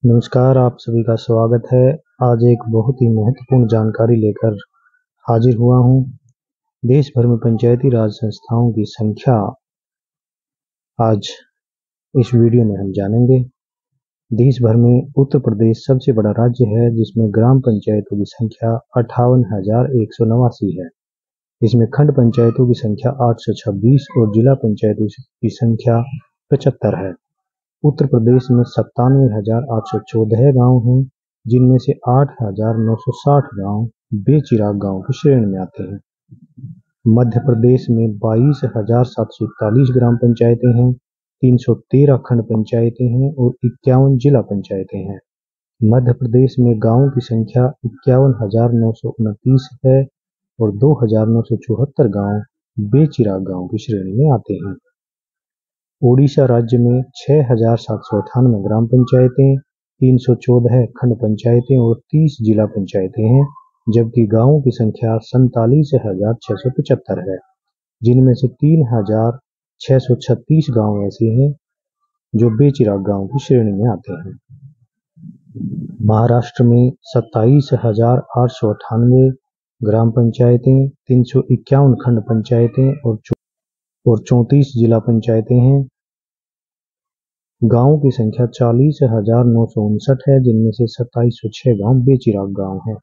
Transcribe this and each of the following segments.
नमस्कार, आप सभी का स्वागत है। आज एक बहुत ही महत्वपूर्ण जानकारी लेकर हाजिर हुआ हूँ। देश भर में पंचायती राज संस्थाओं की संख्या आज इस वीडियो में हम जानेंगे। देश भर में उत्तर प्रदेश सबसे बड़ा राज्य है, जिसमें ग्राम पंचायतों की संख्या 58,189 है। इसमें खंड पंचायतों की संख्या 826 और जिला पंचायतों की संख्या 75 है। उत्तर प्रदेश में 97,814 गांव हैं, जिनमें से 8,960 गांव बेचिराग गांव की श्रेणी में आते हैं। मध्य प्रदेश में 22,741 ग्राम पंचायतें हैं, 313 खंड पंचायतें हैं और 51 जिला पंचायतें हैं। मध्य प्रदेश में गांवों की संख्या 51,929 है और 2,974 गांव बेचिराग गांव की श्रेणी में आते हैं। ओडिशा राज्य में 6,798 ग्राम पंचायतें, 314 खंड पंचायतें और 30 जिला पंचायतें हैं, जबकि गांवों की संख्या 47,675 है, जिनमें से 3,636 गांव ऐसे हैं जो बेचिराग गांव की श्रेणी में आते हैं। महाराष्ट्र में 27,898 ग्राम पंचायतें, 351 खंड पंचायतें और 34 जिला पंचायतें हैं। गांवों की संख्या 40,959 है, जिनमें से 2706 गांव बेचिराग गांव हैं।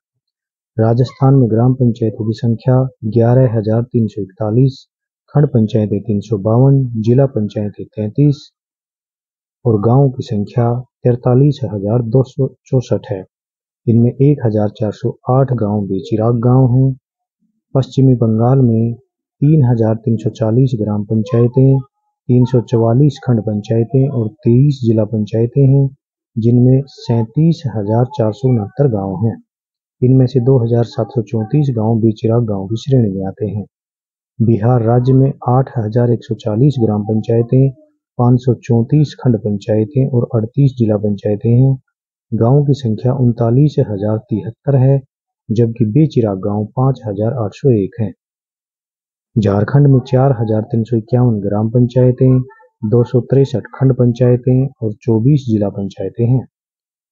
राजस्थान में ग्राम पंचायतों की संख्या 11,341, खंड पंचायतें 352, जिला पंचायतें 33 और गांवों की संख्या 43,264 है। इनमें 1,408 गांव बेचिराग गांव हैं। पश्चिमी बंगाल में 3,340 ग्राम पंचायतें, 344 खंड पंचायतें और 23 जिला पंचायतें हैं, जिनमें 37,469 गांव हैं। इनमें से 2,734 गांव बेचिराग गांव की श्रेणी में आते हैं। बिहार राज्य में 8,140 ग्राम पंचायतें, 534 खंड पंचायतें और 38 जिला पंचायतें हैं। गांवों की संख्या 39,073 है, जबकि बेचिराग गांव 5,801 हैं। झारखंड में 4,351 ग्राम पंचायतें, 263 खंड पंचायतें और 24 जिला पंचायतें हैं।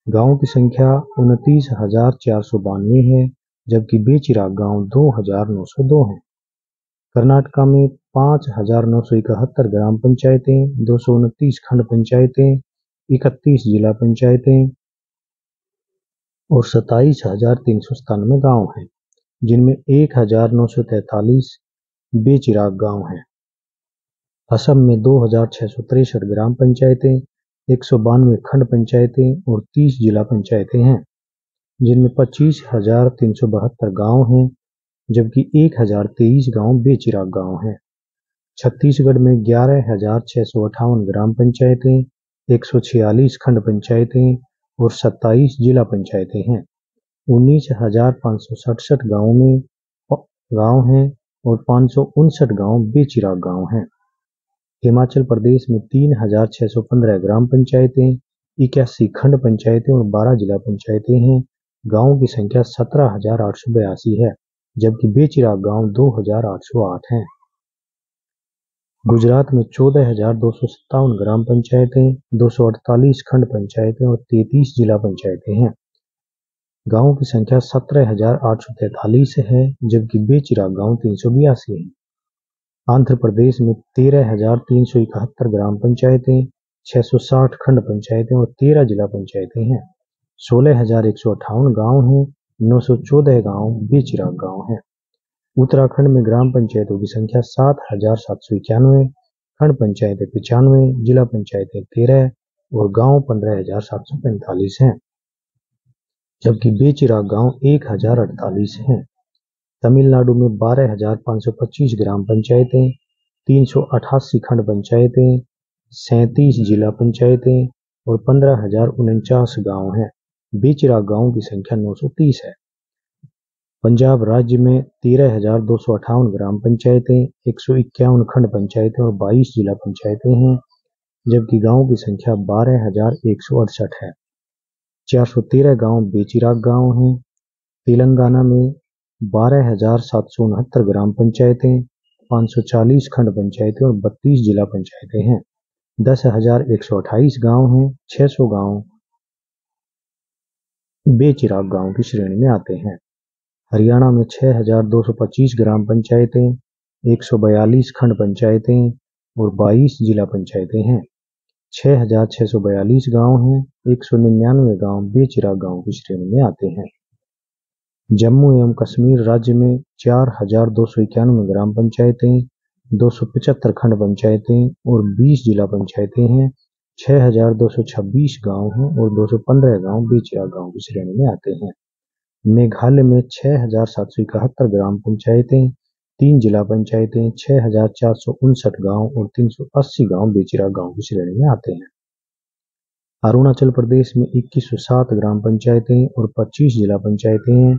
गांवों की संख्या 29,492 है, जबकि बेचिराग गांव 2,902 हैं। कर्नाटक में 5,971 ग्राम पंचायतें, 229 खंड पंचायतें, 31 जिला पंचायतें और 27,397 गांव हैं, जिनमें 1,943 बेचिराग गांव हैं। असम में 2,663 ग्राम पंचायतें, 192 खंड पंचायतें और 30 जिला पंचायतें हैं, जिनमें 25,372 गांव हैं, जबकि 1,023 गांव बेचिराग गांव हैं। छत्तीसगढ़ में 11,658 ग्राम पंचायतें, 146 खंड पंचायतें और 27 जिला पंचायतें हैं। 19,567 गांव हैं और 559 गांव बेचिराग गांव हैं। हिमाचल प्रदेश में 3,615 ग्राम पंचायतें, 81 खंड पंचायतें और 12 जिला पंचायतें हैं। गांवों की संख्या 17,882 है, जबकि बेचिराग गांव 2,808 हैं। गुजरात में 14,257 ग्राम पंचायतें, 248 खंड पंचायतें और 33 जिला पंचायतें हैं। गांवों की संख्या 17,843 है, जबकि बेचिराग गांव 382 है। आंध्र प्रदेश में 13,371 ग्राम पंचायतें, 660 खंड पंचायतें और 13 जिला पंचायतें हैं। 16,158 गांव हैं, 914 गांव बेचिराग गांव हैं। उत्तराखंड में ग्राम पंचायतों की संख्या 7,791, खंड पंचायतें 95, जिला पंचायतें 13 और गांव 15,745 हैं, जबकि बेचिराग गांव 1,048 हैं। तमिलनाडु में 12,525 ग्राम पंचायतें, 388 खंड पंचायतें, 37 जिला पंचायतें और 15,049 गांव हैं। बेचिराग गांवों की संख्या 930 है। पंजाब राज्य में 13,258 ग्राम पंचायतें, 151 खंड पंचायतें और 22 जिला पंचायतें हैं, जबकि गांवों की संख्या 12,168 है। 413 गांव बेचिराग गांव हैं। तेलंगाना में 12,769 ग्राम पंचायतें, 540 खंड पंचायतें और 32 जिला पंचायतें हैं। 10,128 गांव हैं। 600 गांव बेचिराग गांव की श्रेणी में आते हैं। हरियाणा में 6225 ग्राम पंचायतें, 142 खंड पंचायतें और 22 जिला पंचायतें हैं। 6642 गांव हैं, 199 गांव बेचिराग गांव की श्रेणी में आते हैं। जम्मू एवं कश्मीर राज्य में 4291 ग्राम पंचायतें, 275 खंड पंचायतें और 20 जिला पंचायतें हैं। 6226 गांव हैं और 215 गांव बेचिराग गांव की श्रेणी में आते हैं। मेघालय में 6771 ग्राम पंचायतें, 3 जिला पंचायतें, 6459 गांव और 380 गांव बेचिराग गांव की श्रेणी में आते हैं। अरुणाचल प्रदेश में 2107 ग्राम पंचायतें और 25 जिला पंचायतें हैं,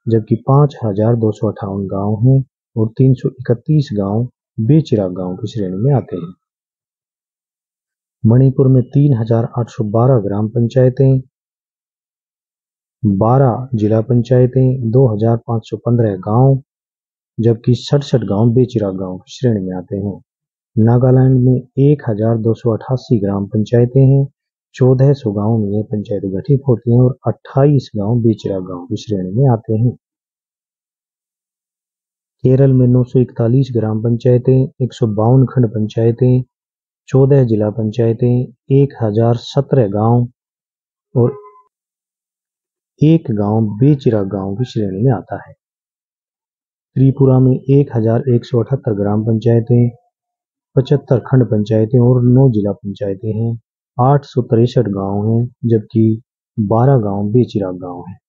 जबकि 5258 गांव हैं और 331 गांव बेचिराग गांव की श्रेणी में आते हैं। मणिपुर में 3812 ग्राम पंचायतें, 12 जिला पंचायतें, 2515 गांव, जबकि 67 गांव बेचिराग गांव की श्रेणी में आते हैं। नागालैंड में 1288 ग्राम पंचायतें हैं, 1400 गांव में यह पंचायतें गठित होती हैं और 28 गांव बेचिराग गांव की श्रेणी में आते हैं। केरल में 941 ग्राम पंचायतें, 152 खंड पंचायतें, 14 जिला पंचायतें, 1017 गांव और 1 गांव बेचिराग गांव की श्रेणी में आता है। त्रिपुरा में 1178 ग्राम पंचायतें, 75 खंड पंचायतें और 9 जिला पंचायतें हैं। 863 गांव हैं, जबकि 12 गांव बेचिराग गांव हैं।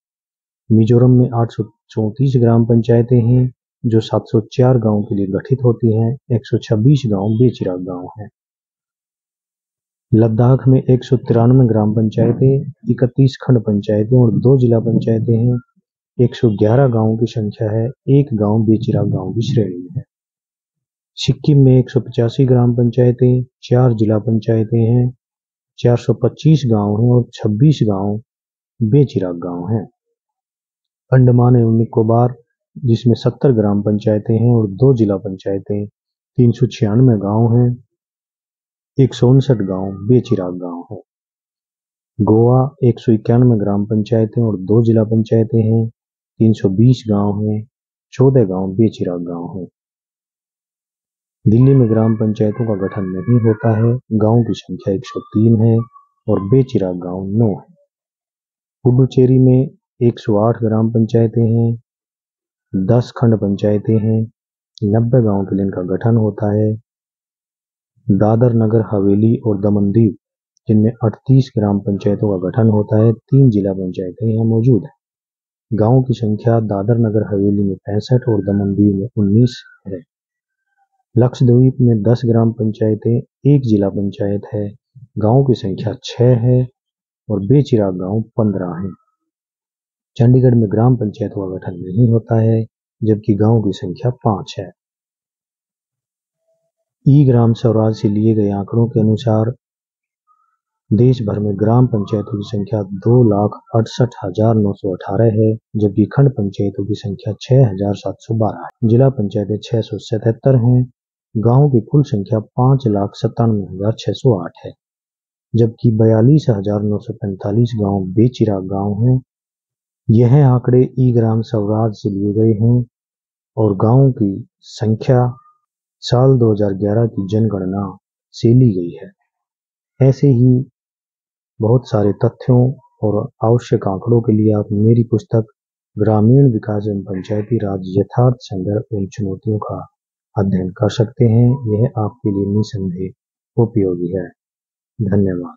मिजोरम में 834 ग्राम पंचायतें हैं, जो 704 गांव के लिए गठित होती हैं। 126 गांव बेचिराग गांव हैं। लद्दाख में 193 ग्राम पंचायतें, 31 खंड पंचायतें और 2 जिला पंचायतें हैं। 111 गांवों की संख्या है, 1 गांव बेचिराग गांव की श्रेणी में है। सिक्किम में 185 ग्राम पंचायतें, 4 जिला पंचायतें हैं, 425 गांव हैं और 26 गांव बेचिराग गांव हैं। अंडमान एवं निकोबार, जिसमें 70 ग्राम पंचायतें हैं और 2 जिला पंचायतें, 396 गांव हैं, 159 गांव बेचिराग गांव हैं। गोवा 191 ग्राम पंचायतें और 2 जिला पंचायतें हैं, 320 गांव हैं, 14 गांव बेचिराग गांव हैं। दिल्ली में ग्राम पंचायतों का गठन नहीं होता है। गांवों की संख्या 103 है और बेचिराग गांव 9 है। पुडुचेरी में 108 ग्राम पंचायतें हैं, 10 खंड पंचायतें हैं, 90 गांव के लिए इनका गठन होता है। दादर नगर हवेली और दमन दीव, जिनमें 38 ग्राम पंचायतों का गठन होता है, 3 जिला पंचायतें यहाँ मौजूद है। गांवों की संख्या दादर नगर हवेली में 65 और दमन दीव में 19 है। लक्षद्वीप में 10 ग्राम पंचायतें, 1 जिला पंचायत है। गांवों की संख्या 6 है और बेचिराग गांव 15 हैं। चंडीगढ़ में ग्राम पंचायतों का गठन नहीं होता है, जबकि गांवों की संख्या 5 है। ई ग्राम स्वराज से लिए गए आंकड़ों के अनुसार देश भर में ग्राम पंचायतों की संख्या 2,68,918 है, जबकि खंड पंचायतों की संख्या 6,712 है। जिला पंचायतें 677 हैं। गांवों की कुल संख्या 5,97,608 है, जबकि 42,945 गांव बेचिराग गांव हैं। यह आंकड़े ई ग्राम स्वराज से लिए गए हैं और गांवों की संख्या साल 2011 की जनगणना से ली गई है। ऐसे ही बहुत सारे तथ्यों और आवश्यक आंकड़ों के लिए आप मेरी पुस्तक ग्रामीण विकास एवं पंचायती राज यथार्थ संदर्भ एवं चुनौतियों का अध्ययन कर सकते हैं। यह आपके लिए निसंदेह उपयोगी है। धन्यवाद।